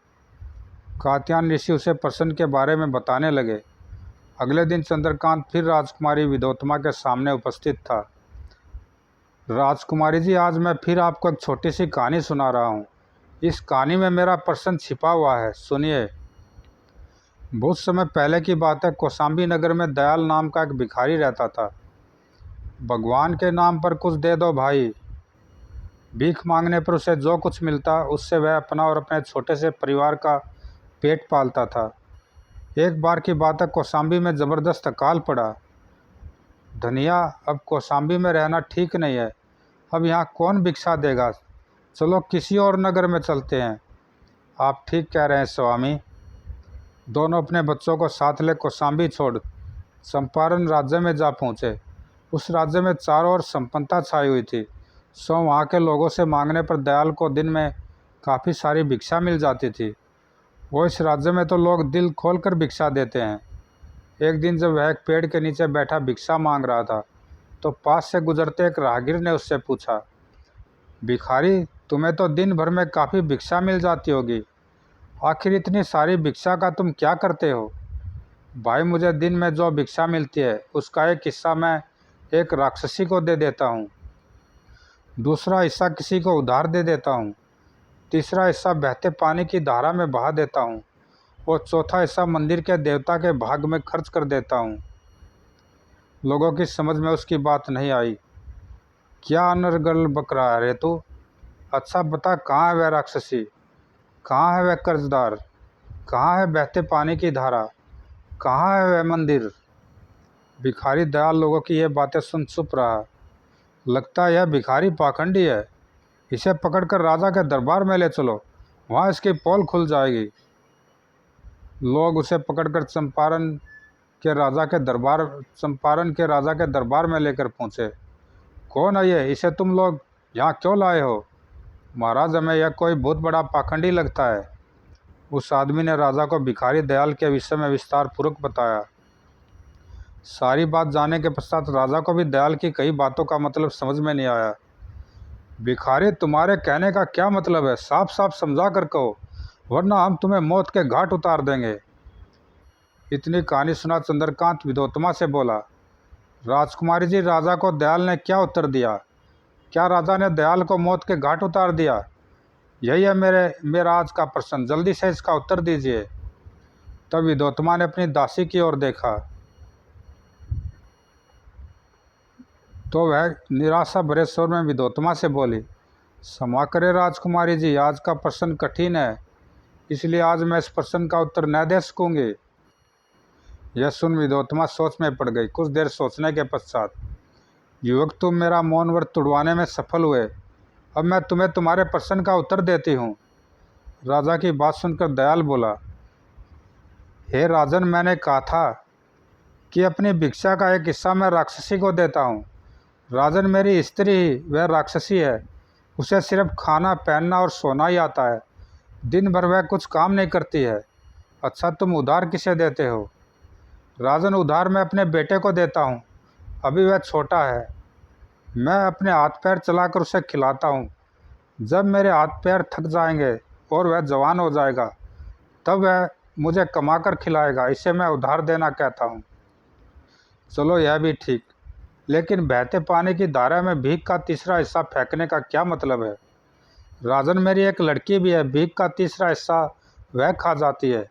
कात्यायन ऋषि उसे प्रश्न के बारे में बताने लगे। अगले दिन चंद्रकांत फिर राजकुमारी विद्योत्तमा के सामने उपस्थित था। राजकुमारी जी, आज मैं फिर आपको एक छोटी सी कहानी सुना रहा हूँ। इस कहानी में मेरा प्रश्न छिपा हुआ है, सुनिए। बहुत समय पहले की बात है। कौशाम्बी नगर में दयाल नाम का एक भिखारी रहता था। भगवान के नाम पर कुछ दे दो भाई। भीख मांगने पर उसे जो कुछ मिलता उससे वह अपना और अपने छोटे से परिवार का पेट पालता था। एक बार की बात है, कौशाम्बी में ज़बरदस्त अकाल पड़ा। धनिया, अब कौशाम्बी में रहना ठीक नहीं है। अब यहाँ कौन भिक्षा देगा। चलो किसी और नगर में चलते हैं। आप ठीक कह रहे हैं स्वामी। दोनों अपने बच्चों को साथ ले कौशाम्बी छोड़ चंपारण राज्य में जा पहुँचे। उस राज्य में चारों ओर संपन्नता छाई हुई थी। सो वहाँ के लोगों से मांगने पर दयाल को दिन में काफ़ी सारी भिक्षा मिल जाती थी। वो इस राज्य में तो लोग दिल खोलकर भिक्षा देते हैं। एक दिन जब वह एक पेड़ के नीचे बैठा भिक्षा मांग रहा था तो पास से गुजरते एक राहगीर ने उससे पूछा, भिखारी, तुम्हें तो दिन भर में काफ़ी भिक्षा मिल जाती होगी, आखिर इतनी सारी भिक्षा का तुम क्या करते हो? भाई, मुझे दिन में जो भिक्षा मिलती है उसका एक हिस्सा मैं एक राक्षसी को दे देता हूँ, दूसरा हिस्सा किसी को उधार दे देता हूँ, तीसरा हिस्सा बहते पानी की धारा में बहा देता हूँ और चौथा हिस्सा मंदिर के देवता के भाग में खर्च कर देता हूँ। लोगों की समझ में उसकी बात नहीं आई। क्या अनर्गल बक रहा है रे तू? अच्छा बता, कहाँ है वह राक्षसी, कहाँ है वह कर्जदार, कहाँ है बहते पानी की धारा, कहाँ है वह मंदिर? भिखारी दयाल लोगों की ये बातें सुन चुप रहा। लगता है यह भिखारी पाखंडी है, इसे पकड़कर राजा के दरबार में ले चलो, वहाँ इसकी पोल खुल जाएगी। लोग उसे पकड़कर चंपारण के राजा के दरबार में लेकर पहुँचे। कौन है ये? इसे तुम लोग यहाँ क्यों लाए हो? महाराज, हमें यह कोई बहुत बड़ा पाखंडी लगता है। उस आदमी ने राजा को भिखारी दयाल के विषय में विस्तार पूर्वक बताया। सारी बात जानने के पश्चात राजा को भी दयाल की कई बातों का मतलब समझ में नहीं आया। भिखारी, तुम्हारे कहने का क्या मतलब है? साफ साफ समझा कर कहो, वरना हम तुम्हें मौत के घाट उतार देंगे। इतनी कहानी सुना चंद्रकांत विद्योत्तमा से बोला, राजकुमारी जी, राजा को दयाल ने क्या उत्तर दिया? क्या राजा ने दयाल को मौत के घाट उतार दिया? यही है मेरा आज का प्रश्न, जल्दी से इसका उत्तर दीजिए। तब विद्योत्तमा ने अपनी दासी की ओर देखा तो वह निराशा भरे स्वर में विद्योत्तमा से बोली, क्षमा करें राजकुमारी जी, आज का प्रश्न कठिन है, इसलिए आज मैं इस प्रश्न का उत्तर न दे सकूंगी। यह सुन विद्योत्तमा सोच में पड़ गई। कुछ देर सोचने के पश्चात, युवक, तुम मेरा मौन व्रत तुड़वाने में सफल हुए, अब मैं तुम्हें तुम्हारे प्रश्न का उत्तर देती हूँ। राजा की बात सुनकर दयाल बोला, हे राजन, मैंने कहा था कि अपनी भिक्षा का एक हिस्सा मैं राक्षसी को देता हूँ। राजन, मेरी स्त्री ही वह राक्षसी है, उसे सिर्फ खाना पहनना और सोना ही आता है, दिन भर वह कुछ काम नहीं करती है। अच्छा, तुम उधार किसे देते हो? राजन, उधार मैं अपने बेटे को देता हूँ, अभी वह छोटा है, मैं अपने हाथ पैर चलाकर उसे खिलाता हूँ। जब मेरे हाथ पैर थक जाएंगे और वह जवान हो जाएगा तब वह मुझे कमाकर खिलाएगा, इसे मैं उधार देना कहता हूँ। चलो, यह भी ठीक, लेकिन बहते पानी की धारा में भीख का तीसरा हिस्सा फेंकने का क्या मतलब है? राजन, मेरी एक लड़की भी है, भीख का तीसरा हिस्सा वह खा जाती है,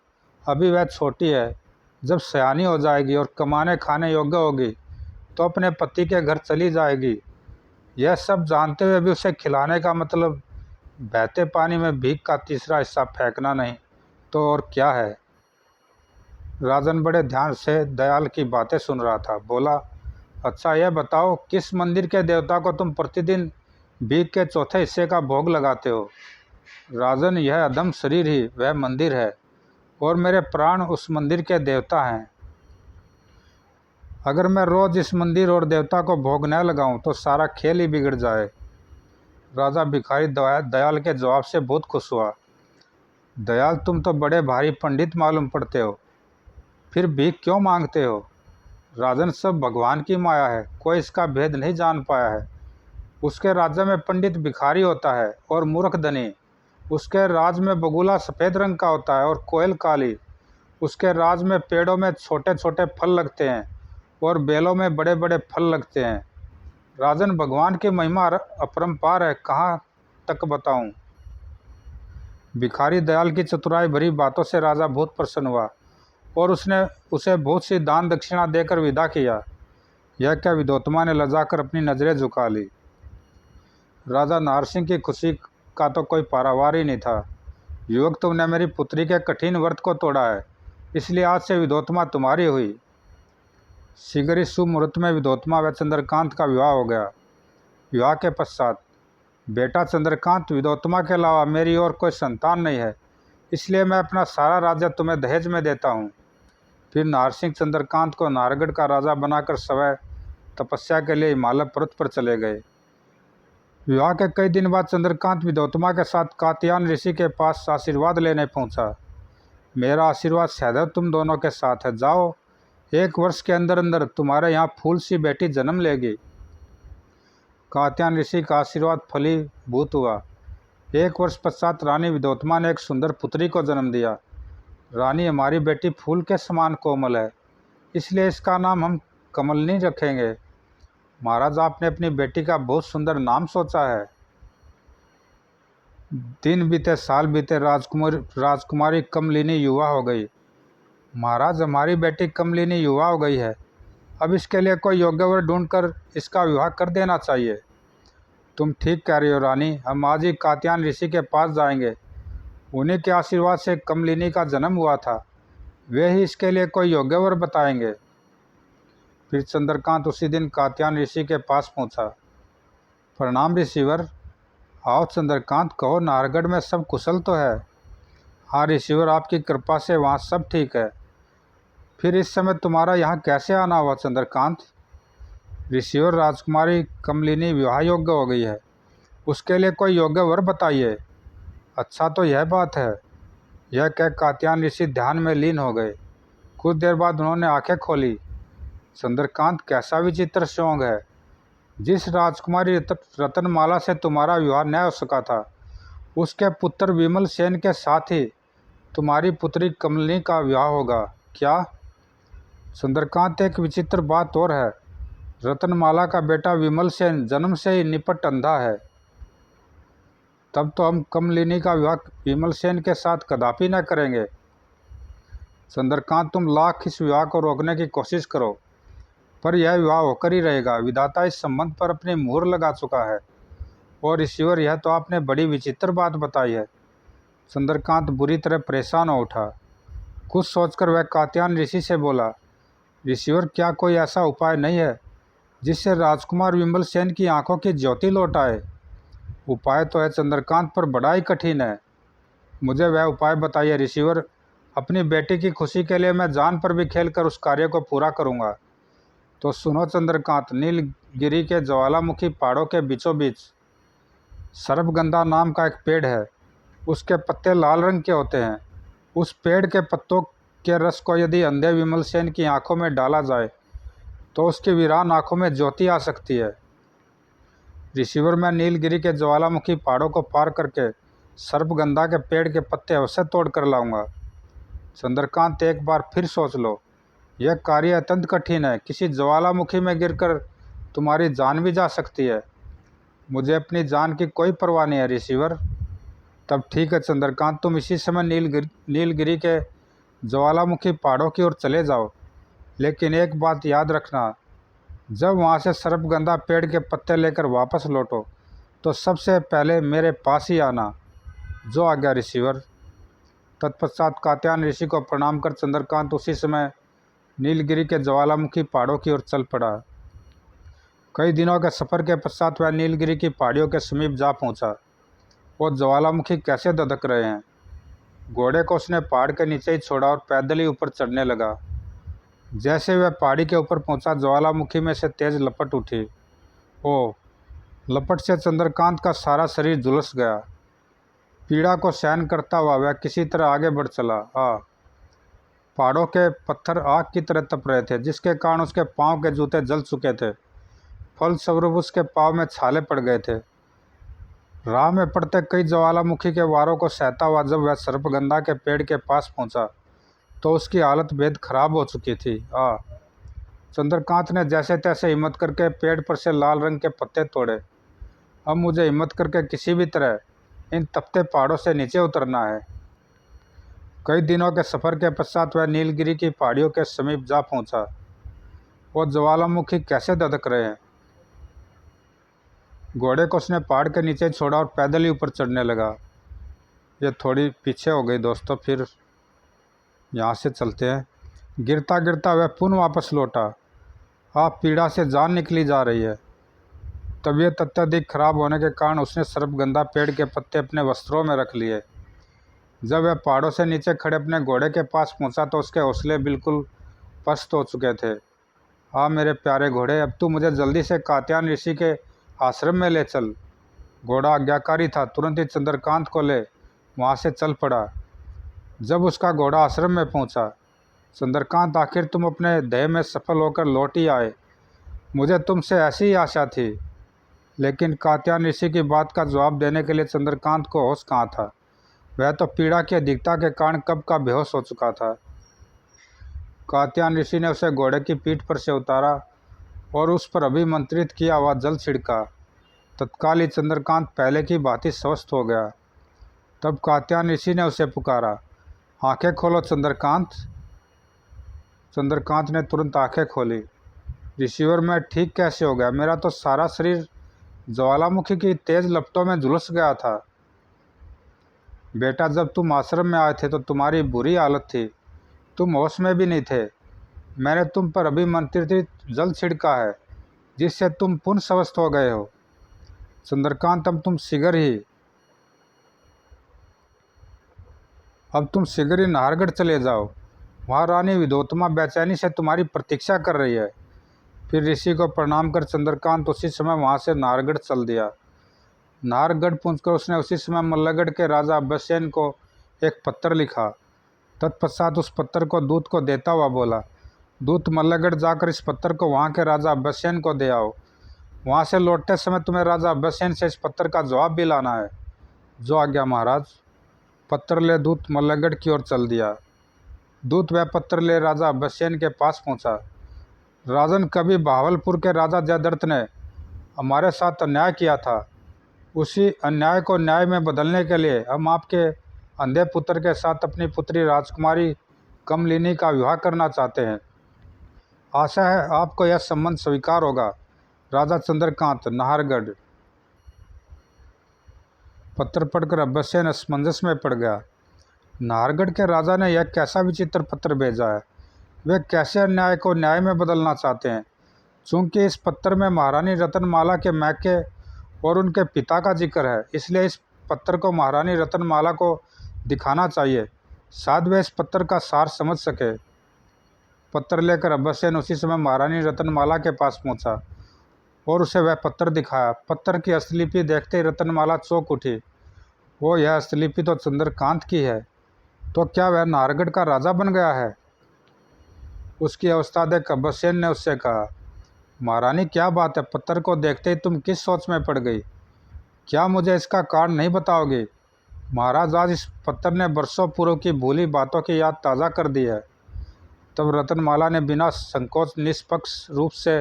अभी वह छोटी है, जब सयानी हो जाएगी और कमाने खाने योग्य होगी तो अपने पति के घर चली जाएगी। यह सब जानते हुए भी उसे खिलाने का मतलब बहते पानी में भीख का तीसरा हिस्सा फेंकना नहीं तो और क्या है? राजन बड़े ध्यान से दयाल की बातें सुन रहा था। बोला, अच्छा यह बताओ, किस मंदिर के देवता को तुम प्रतिदिन भीख के चौथे हिस्से का भोग लगाते हो? राजन, यह अधम शरीर ही वह मंदिर है और मेरे प्राण उस मंदिर के देवता हैं। अगर मैं रोज इस मंदिर और देवता को भोग न लगाऊं तो सारा खेल ही बिगड़ जाए। राजा भिखारी दयाल के जवाब से बहुत खुश हुआ। दयाल, तुम तो बड़े भारी पंडित मालूम पड़ते हो, फिर भीख क्यों मांगते हो? राजन, सब भगवान की माया है, कोई इसका भेद नहीं जान पाया है। उसके राज्य में पंडित भिखारी होता है और मूर्ख धनी। उसके राज में बगुला सफ़ेद रंग का होता है और कोयल काली। उसके राज में पेड़ों में छोटे छोटे फल लगते हैं और बेलों में बड़े बड़े फल लगते हैं। राजन, भगवान की महिमा अपरंपार है, कहाँ तक बताऊं? भिखारी दयाल की चतुराई भरी बातों से राजा बहुत प्रसन्न हुआ और उसने उसे बहुत सी दान दक्षिणा देकर विदा किया। यह क्या, विद्योत्तमा ने लजाकर अपनी नज़रें झुका ली। राजा नारसिंह की खुशी का तो कोई पारावार ही नहीं था। युवक, तुमने मेरी पुत्री के कठिन व्रत को तोड़ा है, इसलिए आज से विद्योत्तमा तुम्हारी हुई। शीघ्र ही शुभ मुहूर्त में विद्योत्तमा व चंद्रकांत का विवाह हो गया। विवाह के पश्चात, बेटा चंद्रकांत, विद्योत्तमा के अलावा मेरी और कोई संतान नहीं है, इसलिए मैं अपना सारा राज्य तुम्हें दहेज में देता हूँ। फिर नारसिंह चंद्रकांत को नारगढ़ का राजा बनाकर सवै तपस्या के लिए हिमालय पर्वत पर चले गए। विवाह के कई दिन बाद चंद्रकांत विद्योत्तमा के साथ कात्यायन ऋषि के पास आशीर्वाद लेने पहुंचा। मेरा आशीर्वाद सदैव तुम दोनों के साथ है। जाओ, 1 वर्ष के अंदर अंदर तुम्हारे यहाँ फूल सी बेटी जन्म लेगी। कात्यायन ऋषि का आशीर्वाद फलीभूत हुआ। 1 वर्ष पश्चात रानी विद्योत्तमा ने एक सुंदर पुत्री को जन्म दिया। रानी, हमारी बेटी फूल के समान कोमल है, इसलिए इसका नाम हम कमलिनी रखेंगे। महाराज, आपने अपनी बेटी का बहुत सुंदर नाम सोचा है। दिन बीते, साल बीते, राजकुमारी कमलिनी युवा हो गई। महाराज, हमारी बेटी कमलिनी युवा हो गई है। अब इसके लिए कोई योग्य वर ढूंढकर इसका विवाह कर देना चाहिए। तुम ठीक कह रही हो रानी, हम आज ही कात्यायन ऋषि के पास जाएंगे। उन्हीं के आशीर्वाद से कमलिनी का जन्म हुआ था। वे ही इसके लिए कोई योग्य वर बताएंगे। फिर चंद्रकांत उसी दिन कात्यायन ऋषि के पास पहुंचा। प्रणाम ऋषिवर। आओ चंद्रकांत, कहो नाहरगढ़ में सब कुशल तो है? हाँ ऋषिवर, आपकी कृपा से वहाँ सब ठीक है। फिर इस समय तुम्हारा यहाँ कैसे आना हुआ चंद्रकांत? ऋषिवर, राजकुमारी कमलिनी विवाह योग्य हो गई है, उसके लिए कोई योग्य वर बताइए। अच्छा, तो यह बात है। यह कह कात्यायन ऋषि ध्यान में लीन हो गए। कुछ देर बाद उन्होंने आंखें खोली। चंद्रकांत, कैसा विचित्र शौक है। जिस राजकुमारी रतनमाला से तुम्हारा विवाह न हो सका था, उसके पुत्र विमल सेन के साथ ही तुम्हारी पुत्री कमलिनी का विवाह होगा क्या? चंद्रकांत, एक विचित्र बात और है। रतनमाला का बेटा विमल सेन जन्म से ही निपट अंधा है। तब तो हम कमलिनी का विवाह विमल सेन के साथ कदापि न करेंगे। चंद्रकांत, तुम लाख इस विवाह को रोकने की कोशिश करो, पर यह विवाह होकर ही रहेगा। विधाता इस संबंध पर अपनी मुहर लगा चुका है। और ईश्वर, यह तो आपने बड़ी विचित्र बात बताई है। चंद्रकांत बुरी तरह परेशान हो उठा। कुछ सोचकर वह कात्यायन ऋषि से बोला, ऋषिवर, क्या कोई ऐसा उपाय नहीं है जिससे राजकुमार विमल सेन की आंखों की ज्योति लौट आए? उपाय तो है चंद्रकांत, पर बड़ा ही कठिन है। मुझे वह उपाय बताइए ऋषिवर। अपनी बेटी की खुशी के लिए मैं जान पर भी खेलकर उस कार्य को पूरा करूंगा। तो सुनो चंद्रकांत, नीलगिरी के ज्वालामुखी पहाड़ों के बीचों बीच सर्पगंधा नाम का एक पेड़ है। उसके पत्ते लाल रंग के होते हैं। उस पेड़ के पत्तों के रस को यदि अंधे विमल सेन की आंखों में डाला जाए तो उसकी वीरान आंखों में ज्योति आ सकती है। ऋषिवर, मैं नीलगिरी के ज्वालामुखी पहाड़ों को पार करके सर्पगंधा के पेड़ के पत्ते अवश्य तोड़ कर लाऊंगा। चंद्रकांत, एक बार फिर सोच लो। यह कार्य अत्यंत कठिन है। किसी ज्वालामुखी में गिरकर तुम्हारी जान भी जा सकती है। मुझे अपनी जान की कोई परवाह नहीं है ऋषिवर। तब ठीक है चंद्रकांत, तुम इसी समय नीलगिरी के ज्वालामुखी पहाड़ों की ओर चले जाओ। लेकिन एक बात याद रखना, जब वहाँ से सर्पगंधा पेड़ के पत्ते लेकर वापस लौटो तो सबसे पहले मेरे पास ही आना। जो आज्ञा ऋषिवर। तत्पश्चात कात्यायन ऋषि को प्रणाम कर चंद्रकांत उसी समय नीलगिरी के ज्वालामुखी पहाड़ों की ओर चल पड़ा। कई दिनों के सफ़र के पश्चात वह नीलगिरी की पहाड़ियों के समीप जा पहुंचा। वो ज्वालामुखी कैसे धधक रहे हैं। घोड़े को उसने पहाड़ के नीचे ही छोड़ा और पैदल ही ऊपर चढ़ने लगा। जैसे वह पहाड़ी के ऊपर पहुंचा, ज्वालामुखी में से तेज लपट उठी। ओ लपट से चंद्रकांत का सारा शरीर झुलस गया। पीड़ा को सहन करता हुआ वह किसी तरह आगे बढ़ चला। पहाड़ों के पत्थर आग की तरह तप रहे थे, जिसके कारण उसके पांव के जूते जल चुके थे। फलस्वरूप उसके पांव में छाले पड़ गए थे। राह में पड़ते कई ज्वालामुखी के वारों को सहता हुआ जब वह सर्पगंधा के पेड़ के पास पहुंचा तो उसकी हालत बेहद खराब हो चुकी थी। चंद्रकांत ने जैसे तैसे हिम्मत करके पेड़ पर से लाल रंग के पत्ते तोड़े। अब मुझे हिम्मत करके किसी भी तरह इन तपते पहाड़ों से नीचे उतरना है। कई दिनों के सफ़र के पश्चात वह नीलगिरी की पहाड़ियों के समीप जा पहुंचा। वो ज्वालामुखी कैसे धधक रहे हैं। घोड़े को उसने पहाड़ के नीचे छोड़ा और पैदल ही ऊपर चढ़ने लगा। ये थोड़ी पीछे हो गई दोस्तों, फिर यहाँ से चलते हैं। गिरता गिरता वह पुनः वापस लौटा। पीड़ा से जान निकली जा रही है। तबीयत अत्यधिक खराब होने के कारण उसने सर्पगंधा पेड़ के पत्ते अपने वस्त्रों में रख लिए। जब वह पहाड़ों से नीचे खड़े अपने घोड़े के पास पहुंचा तो उसके हौसले बिल्कुल पस्त हो चुके थे। मेरे प्यारे घोड़े, अब तू मुझे जल्दी से कात्यायन ऋषि के आश्रम में ले चल। घोड़ा आज्ञाकारी था, तुरंत ही चंद्रकांत को ले वहाँ से चल पड़ा। जब उसका घोड़ा आश्रम में पहुँचा, चंद्रकांत, आखिर तुम अपने ध्येय में सफल होकर लौट ही आए। मुझे तुमसे ऐसी ही आशा थी। लेकिन कात्यायन ऋषि की बात का जवाब देने के लिए चंद्रकांत को होश कहाँ था। वह तो पीड़ा की अधिकता के कारण कब का बेहोश हो चुका था। कात्यायन ऋषि ने उसे घोड़े की पीठ पर से उतारा और उस पर अभिमंत्रित किया हुआ जल छिड़का। तत्काल ही चंद्रकांत पहले की भांति स्वस्थ हो गया। तब कात्यायन ऋषि ने उसे पुकारा, आंखें खोलो चंद्रकांत। चंद्रकांत ने तुरंत आंखें खोली। ऋषिवर, मैं ठीक कैसे हो गया? मेरा तो सारा शरीर ज्वालामुखी की तेज लपटों में झुलस गया था। बेटा, जब तुम आश्रम में आए थे तो तुम्हारी बुरी हालत थी, तुम होश में भी नहीं थे। मैंने तुम पर अभिमंत्रित जल छिड़का है, जिससे तुम पुनः स्वस्थ हो गए हो। चंद्रकांत, अब तुम शीघ्र ही नाहरगढ़ चले जाओ। वहाँ रानी विद्योत्तमा बेचैनी से तुम्हारी प्रतीक्षा कर रही है। फिर ऋषि को प्रणाम कर चंद्रकांत उसी समय वहाँ से नाहरगढ़ चल दिया। नाहरगढ़ पहुंचकर उसने उसी समय मल्लगढ़ के राजा अभयसेन को एक पत्र लिखा। तत्पश्चात उस पत्र को दूत को देता हुआ बोला, दूत, मल्लगढ़ जाकर इस पत्र को वहाँ के राजा अभयसेन को दे आओ। वहाँ से लौटते समय तुम्हें राजा अभयसेन से इस पत्र का जवाब भी लाना है। जो आज्ञा महाराज। पत्र ले दूत मल्लगढ़ की ओर चल दिया। दूत वह पत्र ले राजा अभयसेन के पास पहुँचा। राजन, कभी बहावलपुर के राजा जयद्रथ ने हमारे साथ अन्याय किया था। उसी अन्याय को न्याय में बदलने के लिए हम आपके अंधे पुत्र के साथ अपनी पुत्री राजकुमारी कमलिनी का विवाह करना चाहते हैं। आशा है आपको यह संबंध स्वीकार होगा। राजा चंद्रकांत, नाहरगढ़। पत्र पढ़कर अभयसेन असमंजस में पड़ गया। नाहरगढ़ के राजा ने यह कैसा विचित्र पत्र भेजा है? वे कैसे अन्याय को न्याय में बदलना चाहते हैं? चूंकि इस पत्र में महारानी रतनमाला के मैके और उनके पिता का जिक्र है, इसलिए इस पत्र को महारानी रतनमाला को दिखाना चाहिए। शायद वे इस पत्र का सार समझ सके। पत्र लेकर अभयसेन उसी समय महारानी रतनमाला के पास पहुंचा और उसे वह पत्र दिखाया। पत्र की हस्तलिपि देखते ही रतनमाला चौंक उठी। वो, यह हस्तलिपि तो चंद्रकांत की है। तो क्या वह नाहरगढ़ का राजा बन गया है? उसकी अवस्था देख अभयसेन ने उससे कहा, महारानी, क्या बात है? पत्र को देखते ही तुम किस सोच में पड़ गई? क्या मुझे इसका कारण नहीं बताओगे? महाराज, आज इस पत्र ने बरसों पूर्व की भूली बातों की याद ताज़ा कर दी है। तब रतनमाला ने बिना संकोच निष्पक्ष रूप से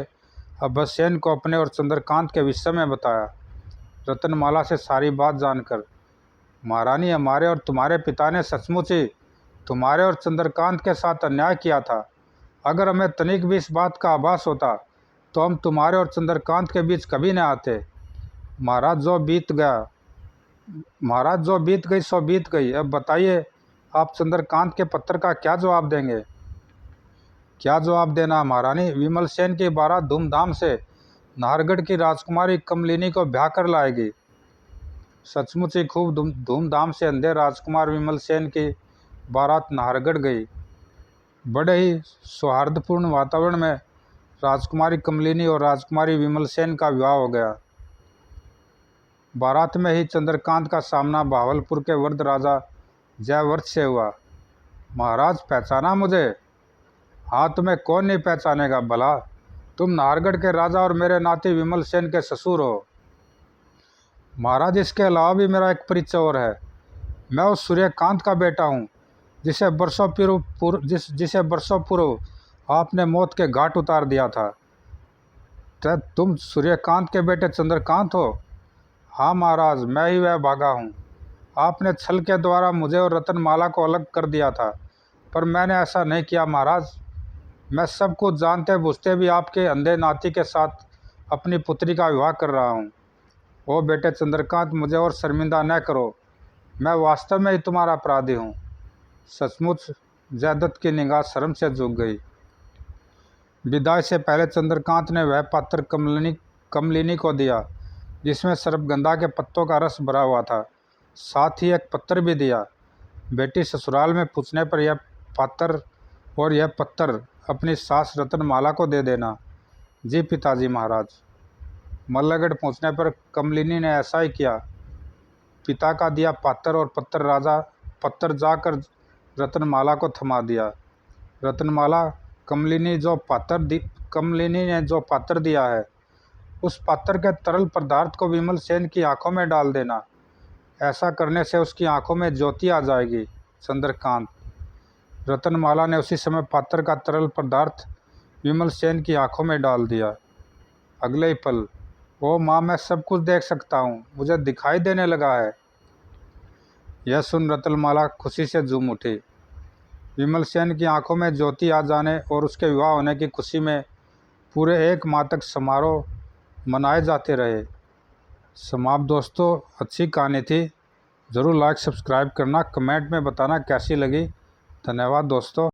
अभयसेन को अपने और चंद्रकांत के विषय में बताया। रतनमाला से सारी बात जानकर, महारानी, हमारे और तुम्हारे पिता ने सचमुच ही तुम्हारे और चंद्रकांत के साथ अन्याय किया था। अगर हमें तनिक भी इस बात का आभास होता तो हम तुम्हारे और चंद्रकांत के बीच कभी न आते। महाराज, जो बीत गई सो बीत गई। अब बताइए, आप चंद्रकांत के पत्र का क्या जवाब देंगे? क्या जवाब देना महारानी? विमलसेन की बारात धूमधाम से नाहरगढ़ की राजकुमारी कमलिनी को ब्याह कर लाएगी। सचमुच ही खूब धूमधाम से अंधे राजकुमार विमलसेन की बारात नाहरगढ़ गई। बड़े ही सौहार्दपूर्ण वातावरण में राजकुमारी कमलिनी और राजकुमारी विमलसेन का विवाह हो गया। बारात में ही चंद्रकांत का सामना बहावलपुर के वृद्ध राजा जयवर्थ से हुआ। महाराज, पहचाना मुझे? हाँ, तुम्हें कौन नहीं पहचानेगा भला। तुम नाहरगढ़ के राजा और मेरे नाती विमलसेन के ससुर हो। महाराज, इसके अलावा भी मेरा एक परिचय और है। मैं उस सूर्यकांत का बेटा हूँ जिसे बरसों पूर्व आपने मौत के घाट उतार दिया था। तुम सूर्यकांत के बेटे चंद्रकांत हो? हाँ महाराज, मैं ही वह भागा हूँ। आपने छल के द्वारा मुझे और रतनमाला को अलग कर दिया था, पर मैंने ऐसा नहीं किया महाराज। मैं सब कुछ जानते बूझते भी आपके अंधे नाती के साथ अपनी पुत्री का विवाह कर रहा हूँ। ओ बेटे चंद्रकांत, मुझे और शर्मिंदा न करो। मैं वास्तव में ही तुम्हारा अपराधी हूँ। सचमुच जयद्रथ की निगाह शर्म से झुक गई। विदाई से पहले चंद्रकांत ने वह पात्र कमलिनी को दिया जिसमें सर्पगंधा के पत्तों का रस भरा हुआ था। साथ ही एक पत्र भी दिया। बेटी, ससुराल में पूछने पर यह पत्र अपनी सास रतनमाला को दे देना। जी पिताजी महाराज। मल्लगढ़ पहुंचने पर कमलिनी ने ऐसा ही किया। पिता का दिया पत्थर और पत्थर जाकर रत्नमाला को थमा दिया। रत्नमाला, कमलिनी ने जो पत्थर दिया है, उस पत्थर के तरल पदार्थ को विमल सेन की आंखों में डाल देना। ऐसा करने से उसकी आंखों में ज्योति आ जाएगी। चंद्रकांत। रत्नमाला ने उसी समय पत्थर का तरल पदार्थ विमल सेन की आंखों में डाल दिया। अगले ही पल, ओ माँ, मैं सब कुछ देख सकता हूँ, मुझे दिखाई देने लगा है। यह सुन रत्नमाला खुशी से झूम उठी। विमल सेन की आंखों में ज्योति आ जाने और उसके विवाह होने की खुशी में पूरे 1 माह तक समारोह मनाए जाते रहे। समाप्त दोस्तों, अच्छी कहानी थी। ज़रूर लाइक सब्सक्राइब करना, कमेंट में बताना कैसी लगी। धन्यवाद दोस्तों।